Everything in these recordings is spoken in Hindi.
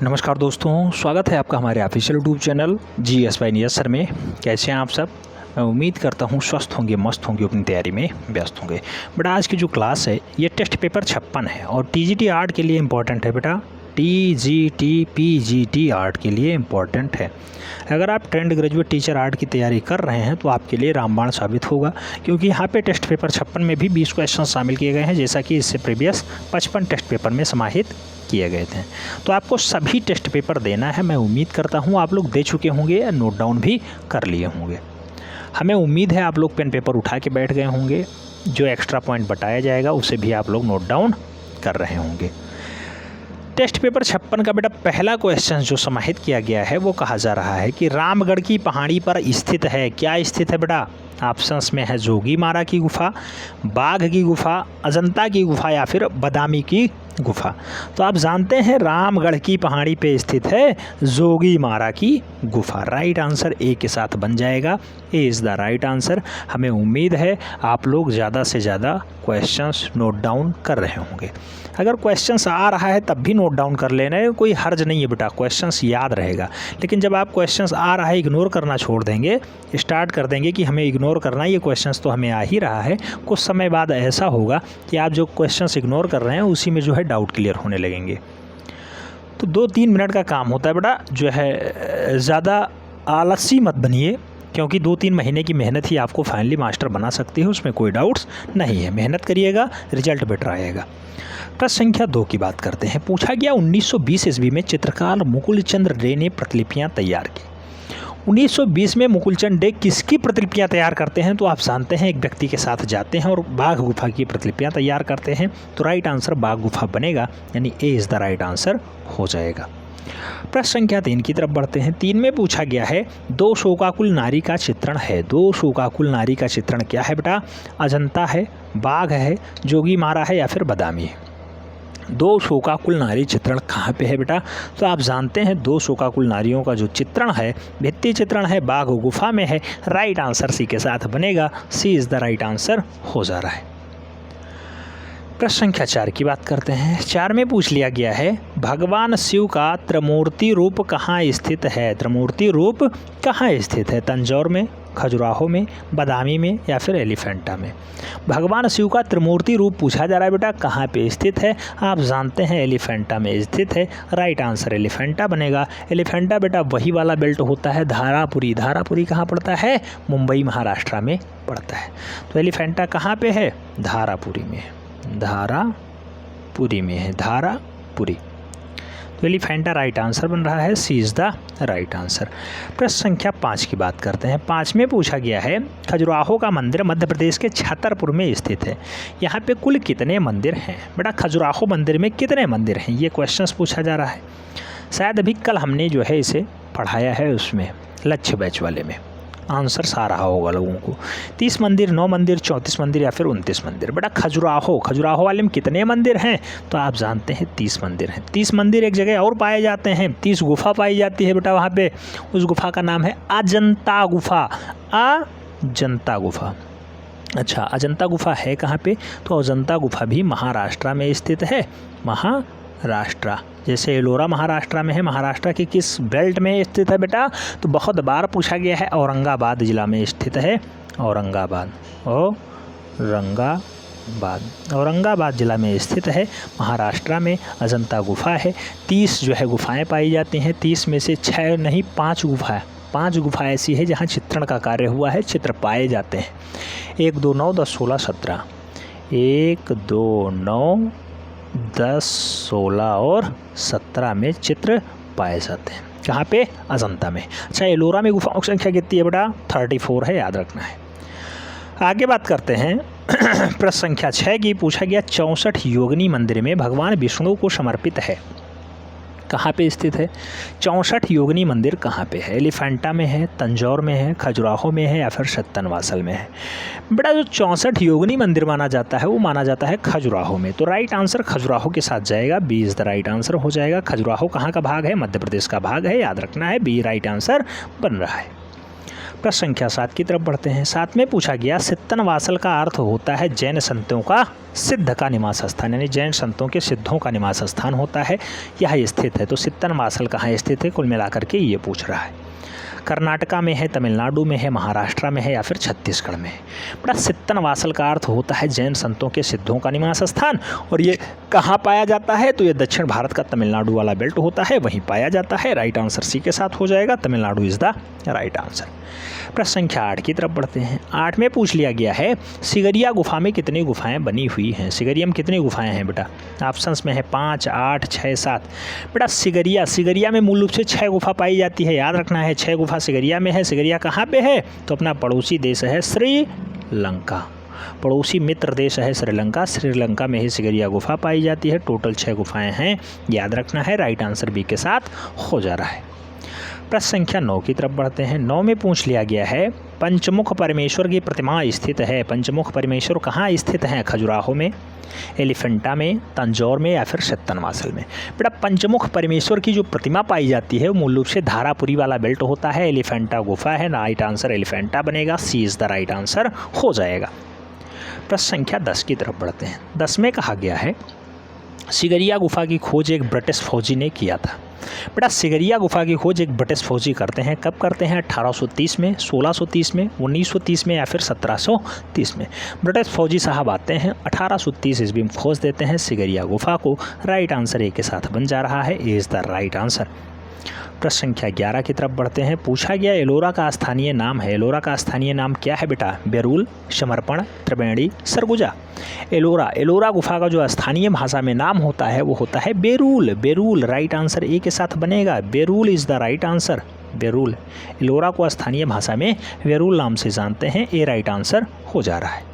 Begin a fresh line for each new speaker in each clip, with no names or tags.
नमस्कार दोस्तों, स्वागत है आपका हमारे official YouTube channel GS by Niyat sir में। कैसे हैं आप सब? मैं उम्मीद करता हूं स्वस्थ होंगे, मस्त होंगे, अपनी तैयारी में व्यस्त होंगे। बेटा आज की जो क्लास है ये टेस्ट पेपर 56 है और TGT आर्ट के लिए इम्पॉर्टेंट है। बेटा TGT PGT आर्ट के लिए इम्पॉर्टेंट है। अगर आप ट्रेंड ग्रेजुएट टीचर आर्ट की तैयारी कर रहे हैं तो आपके लिए रामबाण साबित होगा, क्योंकि यहाँ पे टेस्ट पेपर 56 में भी 20 क्वेश्चन शामिल किए गए हैं, जैसा कि इससे प्रीवियस 55 टेस्ट पेपर में समाहित किए गए थे। तो आपको सभी टेस्ट पेपर देना है। मैं उम्मीद करता हूँ आप लोग दे चुके होंगे या नोट डाउन भी कर लिए होंगे। हमें उम्मीद है आप लोग पेन पेपर उठा के बैठ गए होंगे। जो एक्स्ट्रा पॉइंट बताया जाएगा उसे भी आप लोग नोट डाउन कर रहे होंगे। टेस्ट पेपर 56 का बेटा पहला क्वेश्चन जो समाहित किया गया है वो कहा जा रहा है कि रामगढ़ की पहाड़ी पर स्थित है। क्या स्थित है बेटा? ऑप्शंस में है जोगीमारा की गुफा, बाघ की गुफा, अजंता की गुफा या फिर बादामी की गुफा। तो आप जानते हैं रामगढ़ की पहाड़ी पे स्थित है जोगीमारा की गुफा। राइट आंसर ए के साथ बन जाएगा। A is the right answer. हमें उम्मीद है आप लोग ज़्यादा से ज़्यादा क्वेश्चंस नोट डाउन कर रहे होंगे। अगर क्वेश्चंस आ रहा है तब भी नोट डाउन कर लेना है, कोई हर्ज नहीं है बेटा, क्वेश्चंस याद रहेगा। लेकिन जब आप क्वेश्चंस आ रहा है इग्नोर करना छोड़ देंगे, स्टार्ट कर देंगे कि हमें इग्नोर करना है, ये क्वेश्चंस तो हमें आ ही रहा है, कुछ समय बाद ऐसा होगा कि आप जो क्वेश्चंस इग्नोर कर रहे हैं उसी में जो है डाउट क्लियर होने लगेंगे। तो 2-3 मिनट का काम होता है बेटा, जो है ज़्यादा आलसी मत बनिए, क्योंकि 2-3 महीने की मेहनत ही आपको फाइनली मास्टर बना सकती है, उसमें कोई डाउट्स नहीं है। मेहनत करिएगा, रिजल्ट बेटर आएगा। प्रश्न संख्या 2 की बात करते हैं। पूछा गया 1920 ईस्वी में चित्रकार मुकुलचंद डे ने प्रतिलिपियां तैयार की। 1920 में मुकुलचंद डे किसकी प्रतिलिपियां तैयार करते हैं? तो आप जानते हैं एक व्यक्ति के साथ जाते हैं और बाघ गुफा की प्रतिलिपियां तैयार करते हैं। तो राइट आंसर बाघ गुफा बनेगा, यानी A is the right answer हो जाएगा। प्रश्न संख्या 3 की तरफ बढ़ते हैं। 3 में पूछा गया है 2 शोकाकुल नारी का चित्रण है। 2 शोकाकुल नारी का चित्रण क्या है बेटा? अजंता है, बाघ है, जोगीमारा है या फिर बादामी है। 2 शोकाकुल नारी चित्रण कहाँ पे है बेटा? तो आप जानते हैं 2 शोकाकुल नारियों का जो चित्रण है, भित्ति चित्रण है, बाघ गुफा में है। राइट आंसर सी के साथ बनेगा। सी इज़ द राइट आंसर हो जा रहा है। प्रश्न संख्या 4 की बात करते हैं। 4 में पूछ लिया गया है भगवान शिव का त्रिमूर्ति रूप कहाँ स्थित है? त्रिमूर्ति रूप कहाँ स्थित है? तंजौर में, खजुराहो में, बादामी में या फिर एलिफेंटा में। भगवान शिव का त्रिमूर्ति रूप पूछा जा रहा है बेटा, कहाँ पे स्थित है? आप जानते हैं एलिफेंटा में स्थित है। राइट आंसर एलिफेंटा बनेगा। एलिफेंटा बेटा वही वाला बेल्ट होता है धारापुरी। धारापुरी कहाँ पड़ता है? मुंबई महाराष्ट्र में पड़ता है। तो एलिफेंटा कहाँ पे है? धारापुरी में। धारापुरी में है, धारापुरी। तो एलिफेंटा राइट आंसर बन रहा है। सी इज़ द राइट आंसर। प्रश्न संख्या 5 की बात करते हैं। 5 में पूछा गया है खजुराहो का मंदिर मध्य प्रदेश के छतरपुर में स्थित है। यहाँ पे कुल कितने मंदिर हैं? बेटा खजुराहो मंदिर में कितने मंदिर हैं, ये क्वेश्चंस पूछा जा रहा है। शायद अभी कल हमने जो है इसे पढ़ाया है, उसमें लक्ष्य बैच वाले में आंसर आ रहा होगा लोगों को। 30 मंदिर, 9 मंदिर, 34 मंदिर या फिर 29 मंदिर। बेटा खजुराहो वाले में कितने मंदिर हैं? तो आप जानते हैं 30 मंदिर हैं। 30 मंदिर एक जगह और पाए जाते हैं, 30 गुफा पाई जाती है बेटा वहाँ पे। उस गुफा का नाम है अजंता गुफा। अजंता गुफा। अच्छा, अजंता गुफा है कहाँ पे? तो अजंता गुफा भी महाराष्ट्र में स्थित है। महाराष्ट्र, जैसे एलोरा महाराष्ट्र में है, महाराष्ट्र के किस बेल्ट में स्थित है बेटा? तो बहुत बार पूछा गया है, औरंगाबाद जिला में स्थित है। औरंगाबाद औरंगाबाद जिला में स्थित है, महाराष्ट्र में। अजंता गुफा है। 30 जो है गुफाएं पाई जाती हैं। 30 में से 6 नहीं 5 गुफाएं, 5 गुफा ऐसी है जहाँ चित्रण का कार्य हुआ है, चित्र पाए जाते हैं। 1, 2, 9, 10, 16, 17। 1, 2, 9, 10, 16 और 17 में चित्र पाए जाते हैं। कहाँ पे? अजंता में। अच्छा, एलोरा में गुफाओं की संख्या कितनी है बेटा? 34 है, याद रखना है। आगे बात करते हैं। प्रश्न संख्या 6 की पूछा गया 64 योगिनी मंदिर में भगवान विष्णु को समर्पित है। कहाँ पे स्थित है? 64 योगिनी मंदिर कहाँ पे है? एलिफेंटा में है, तंजौर में है, खजुराहो में है या फिर सत्तनवासल में है। बेटा जो 64 योगिनी मंदिर माना जाता है वो माना जाता है खजुराहो में। तो राइट आंसर खजुराहो के साथ जाएगा। B is the right answer हो जाएगा। खजुराहो कहाँ का भाग है? मध्य प्रदेश का भाग है, याद रखना है। बी राइट आंसर बन रहा है। प्रश्न संख्या 7 की तरफ बढ़ते हैं। 7 में पूछा गया सित्तनवासल का अर्थ होता है जैन संतों का सिद्ध का निवास स्थान, यानी जैन संतों के सिद्धों का निवास स्थान होता है, यह स्थित है। तो सित्तनवासल कहाँ स्थित है, कुल मिलाकर के ये पूछ रहा है। कर्नाटका में है, तमिलनाडु में है, महाराष्ट्र में है या फिर छत्तीसगढ़ में है। बड़ा सित्तनवासल का अर्थ होता है जैन संतों के सिद्धों का निवास स्थान, और ये कहाँ पाया जाता है, तो ये दक्षिण भारत का तमिलनाडु वाला बेल्ट होता है, वहीं पाया जाता है। राइट आंसर सी के साथ हो जाएगा, Tamil Nadu is the right answer. प्रश्न संख्या 8 की तरफ बढ़ते हैं। 8 में पूछ लिया गया है सिगरिया गुफा में कितनी गुफाएं बनी हुई हैं। सिगरिया में कितनी गुफाएं हैं बेटा, ऑप्शंस में है 5, 8, 6, 7। बेटा सिगरिया में मूल रूप से 6 गुफा पाई जाती है, याद रखना है 6 गुफा सिगरिया में है। सिगरिया कहाँ पे है, तो अपना पड़ोसी देश है श्रीलंका, पड़ोसी मित्र देश है श्रीलंका, श्रीलंका में ही सिगरिया गुफा पाई जाती है। टोटल 6 गुफाएं हैं, याद रखना है। राइट आंसर बी के साथ हो जा रहा है। प्रश्न संख्या 9 की तरफ बढ़ते हैं। 9 में पूछ लिया गया है पंचमुख परमेश्वर की प्रतिमा स्थित है। पंचमुख परमेश्वर कहाँ स्थित हैं, खजुराहो में, एलिफेंटा में, तंजौर में या फिर सित्तनवासल में। बेटा पंचमुख परमेश्वर की जो प्रतिमा पाई जाती है वो मूल रूप से धारापुरी वाला बेल्ट होता है, एलिफेंटा गुफा है। राइट आंसर एलिफेंटा बनेगा, सी इज़ द राइट आंसर हो जाएगा। प्रश्न संख्या 10 की तरफ बढ़ते हैं। 10 में कहा गया है सिगरिया गुफा की खोज एक ब्रिटिश फौजी ने किया था। बेटा सिगरिया गुफा की खोज एक ब्रिटिश फौजी करते हैं, कब करते हैं, 1830 में, 1630 में, 1930 में या फिर 1730 में। ब्रिटिश फौजी साहब आते हैं 1830 ईस्वी में खोज देते हैं सिगरिया गुफा को। राइट आंसर ए के साथ बन जा रहा है, A is the right answer. प्रश्न संख्या 11 की तरफ बढ़ते हैं। पूछा गया एलोरा का स्थानीय नाम है। एलोरा का स्थानीय नाम क्या है बेटा, बेरूल, समर्पण, त्रिवेणी, सरगुजा। एलोरा गुफा का जो स्थानीय भाषा में नाम होता है वो होता है बेरूल। बेरूल राइट आंसर ए के साथ बनेगा, Verul is the right answer. Verul, Ellora को स्थानीय भाषा में बेरूल नाम से जानते हैं, ए राइट आंसर हो जा रहा है।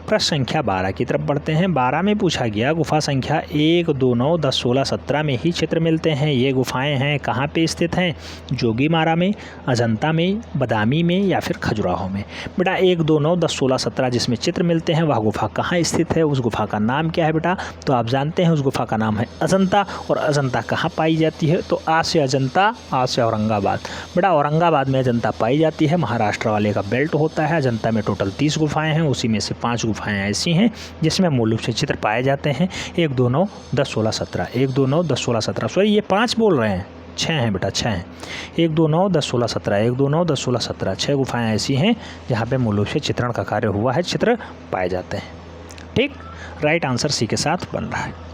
प्रश्न संख्या 12 की तरफ बढ़ते हैं। 12 में पूछा गया गुफा संख्या 1, 2, 9, 10, 16, 17 में ही चित्र मिलते हैं। ये गुफाएं हैं कहाँ पे स्थित हैं, जोगीमारा में, अजंता में, बदामी में या फिर खजुराहो में। बेटा 1, 2, 9, 10, 16, 17 जिसमें चित्र मिलते हैं वह गुफा कहाँ स्थित है, उस गुफा का नाम क्या है बेटा, तो आप जानते हैं उस गुफा का नाम है अजंता। और अजंता कहाँ पाई जाती है, तो आ से अजंता, आ से औरंगाबाद। बेटा औरंगाबाद में अजंता पाई जाती है, महाराष्ट्र वाले का बेल्ट होता है। अजंता में टोटल 30 गुफाएँ हैं, उसी में से 5 गुफाएं ऐसी हैं जिसमें मूल रूप से चित्र पाए जाते हैं। 1, 2, 9, 10, 16, 17, 1, 2, 9, 10, 16, 17, सॉरी ये 5 बोल रहे हैं, 6 हैं बेटा, 6 हैं। 1, 2, 9, 10, 16, 17, 1, 2, 9, 10, 16, 17, 6 गुफाएं ऐसी हैं जहाँ पे मूल रूप से चित्रण का कार्य हुआ है, चित्र पाए जाते हैं। ठीक, राइट आंसर सी के साथ बन रहा है।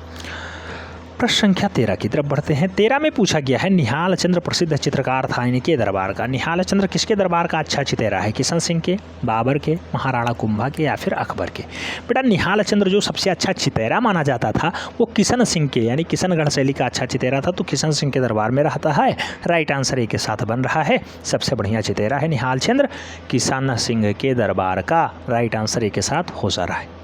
प्रश्न संख्या 13 की तरफ बढ़ते हैं। 13 में पूछा गया है निहाल चंद्र प्रसिद्ध चित्रकार था इनके दरबार का। निहाल चंद्र किसके दरबार का अच्छा चितेरा है, किशन सिंह के, बाबर के, महाराणा कुंभा के या फिर अकबर के। बेटा निहाल चंद्र जो सबसे अच्छा चितेरा माना जाता था वो किशन सिंह के यानी किशनगढ़ शैली का अच्छा चितेरा था, तो किशन सिंह के दरबार में रहता है। राइट आंसर ए के साथ बन रहा है, सबसे बढ़िया चितेरा है निहाल चंद्र किशन सिंह के दरबार का। राइट आंसर ए के साथ हो जा रहा है।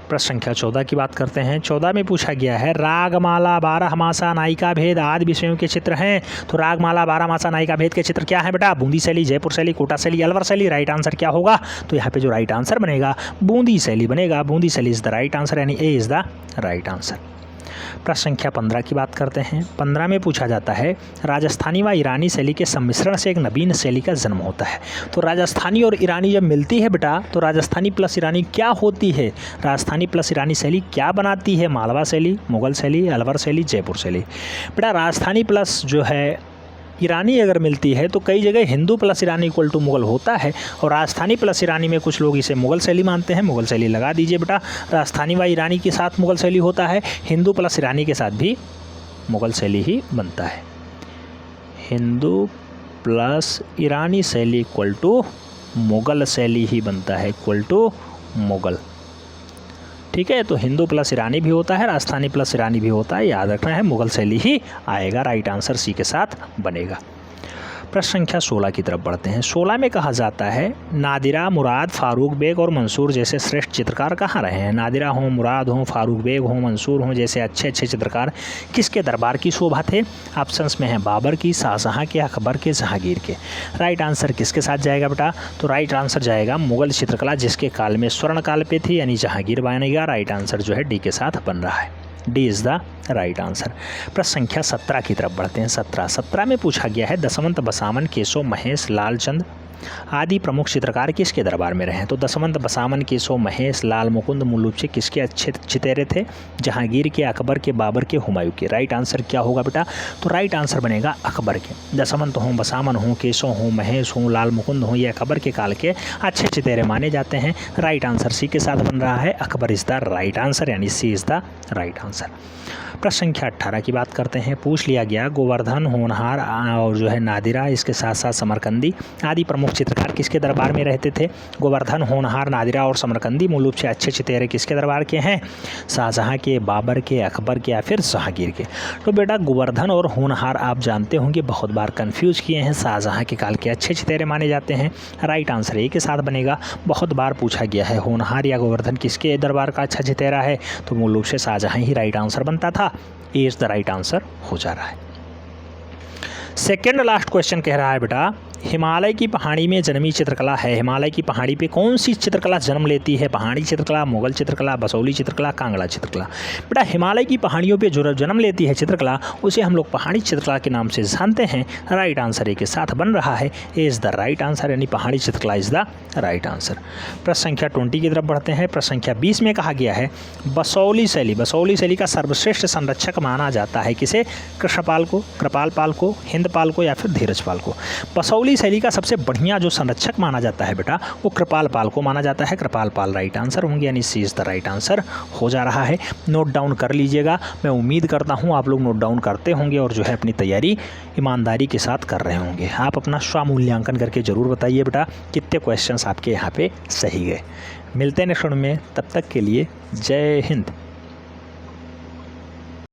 प्रश्न संख्या 14 की बात करते हैं। 14 में पूछा गया है रागमाला 12 मासा नायिका भेद आदि विषयों के चित्र हैं। तो रागमाला 12 मासा नायिका भेद के चित्र क्या है बेटा, बूंदी शैली, जयपुर शैली, कोटा शैली, अलवर शैली। राइट आंसर क्या होगा, तो यहाँ पे जो राइट आंसर बनेगा बूंदी शैली बनेगा। बूंदी शैली इज़ द राइट आंसर, यानी A is the right answer. प्रश्न संख्या 15 की बात करते हैं। 15 में पूछा जाता है राजस्थानी व ईरानी शैली के सम्मिश्रण से एक नवीन शैली का जन्म होता है। तो राजस्थानी और ईरानी जब मिलती है बेटा तो राजस्थानी प्लस ईरानी क्या होती है, राजस्थानी प्लस ईरानी शैली क्या बनाती है, मालवा शैली, मुगल शैली, अलवर शैली, जयपुर शैली। बेटा राजस्थानी प्लस जो है ईरानी अगर मिलती है तो कई जगह हिंदू प्लस ईरानी इक्वल टू मुगल होता है, और राजस्थानी प्लस ईरानी में कुछ लोग इसे मुगल शैली मानते हैं। मुगल शैली लगा दीजिए बेटा, राजस्थानी व ईरानी के साथ मुगल शैली होता है, हिंदू प्लस ईरानी के साथ भी मुगल शैली ही बनता है। हिंदू प्लस ईरानी शैली इक्वल टू मुगल शैली ही बनता है, इक्वल टू मुगल। ठीक है, तो हिंदू प्लस ईरानी भी होता है, राजस्थानी प्लस ईरानी भी होता है, याद रखना है मुगल शैली ही आएगा। राइट आंसर सी के साथ बनेगा। प्रश्न संख्या 16 की तरफ बढ़ते हैं। 16 में कहा जाता है नादिरा, मुराद, फारूक बेग और मंसूर जैसे श्रेष्ठ चित्रकार कहाँ रहे हैं। नादिरा हों, मुराद हों, फारूक बेग हों, मंसूर हों जैसे अच्छे अच्छे चित्रकार किसके दरबार की शोभा थे। ऑप्शंस में है बाबर की, शाहजहाँ के, अकबर के, जहांगीर के। राइट आंसर किसके साथ जाएगा बेटा, तो राइट आंसर जाएगा मुगल चित्रकला जिसके काल में स्वर्ण काल पे थी, यानी जहांगीर बनेगा। राइट आंसर जो है डी के साथ बन रहा है। D is the right answer. प्रश्न संख्या 17 की तरफ बढ़ते हैं। 17 में पूछा गया है दशवंत बसावन, केशव, महेश, लालचंद आदि प्रमुख चित्रकार किसके दरबार में रहे? तो दशवंत बसावन, केशव, महेश, लाल मुकुंद मूल रूप से किसके अच्छे चितेरे थे? जहांगीर के, अकबर के, बाबर के, हुमायूं के। राइट आंसर क्या होगा बेटा? तो राइट आंसर बनेगा अकबर के। दशवंत हों, बसावन हों, केशव हों, महेश हों, लाल मुकुंद हों, ये अकबर के काल के अच्छे चितेरे माने जाते हैं। राइट आंसर सी के साथ बन रहा है, Akbar is the right answer, यानी सी इज़ द राइट आंसर। प्रश्न संख्या 18 की बात करते हैं। पूछ लिया गया गोवर्धन, होनहार और जो है नादिरा, इसके साथ साथ समरकंदी आदि प्रमुख चित्रकार किसके दरबार में रहते थे? गोवर्धन, होनहार, नादिरा और समरकंदी मूल रूप से अच्छे चितेरे किसके दरबार के हैं? शाहजहाँ के, बाबर के, अकबर के या फिर जहांगीर के। तो बेटा गोवर्धन और होनहार आप जानते होंगे, बहुत बार कन्फ्यूज किए हैं। शाहजहाँ के काल के अच्छे चितेरे माने जाते हैं। राइट आंसर ए के साथ बनेगा। बहुत बार पूछा गया है होनहार या गोवर्धन किसके दरबार का अच्छा चितेरा है, तो मूल रूप से शाहजहाँ ही राइट आंसर बनता था। ए इज द राइट आंसर हो जा रहा है। सेकेंड लास्ट क्वेश्चन कह रहा है बेटा हिमालय की पहाड़ी में जन्मी चित्रकला है। हिमालय की पहाड़ी पे कौन सी चित्रकला जन्म लेती है? पहाड़ी चित्रकला, मुगल चित्रकला, बसौली चित्रकला, कांगड़ा चित्रकला। बेटा हिमालय की पहाड़ियों पे जो जन्म लेती है चित्रकला, उसे हम लोग पहाड़ी चित्रकला के नाम से जानते हैं। राइट आंसर ए के साथ बन रहा है। A is the right answer, यानी पहाड़ी चित्रकला इज़ द राइट आंसर। प्रश्न संख्या 20 की तरफ बढ़ते हैं। प्रश्न संख्या 20 में कहा गया है बसौली शैली, बसौली शैली का सर्वश्रेष्ठ संरक्षक माना जाता है किसे? कृष्णपाल को, कृपाल पाल को, हिंदपाल को या फिर धीरजपाल को। बसौली शैली का सबसे बढ़िया जो संरक्षक माना जाता है बेटा, वो कृपाल पाल को माना जाता है। कृपाल पाल राइट आंसर होंगे, यानी सी इज़ द राइट आंसर हो जा रहा है। नोट डाउन कर लीजिएगा। मैं उम्मीद करता हूँ आप लोग नोट डाउन करते होंगे और जो है अपनी तैयारी ईमानदारी के साथ कर रहे होंगे। आप अपना स्वमूल्यांकन करके ज़रूर बताइए बेटा कितने क्वेश्चंस आपके यहाँ पे सही गए। मिलते हैं नेक्स्ट में, तब तक के लिए जय हिंद।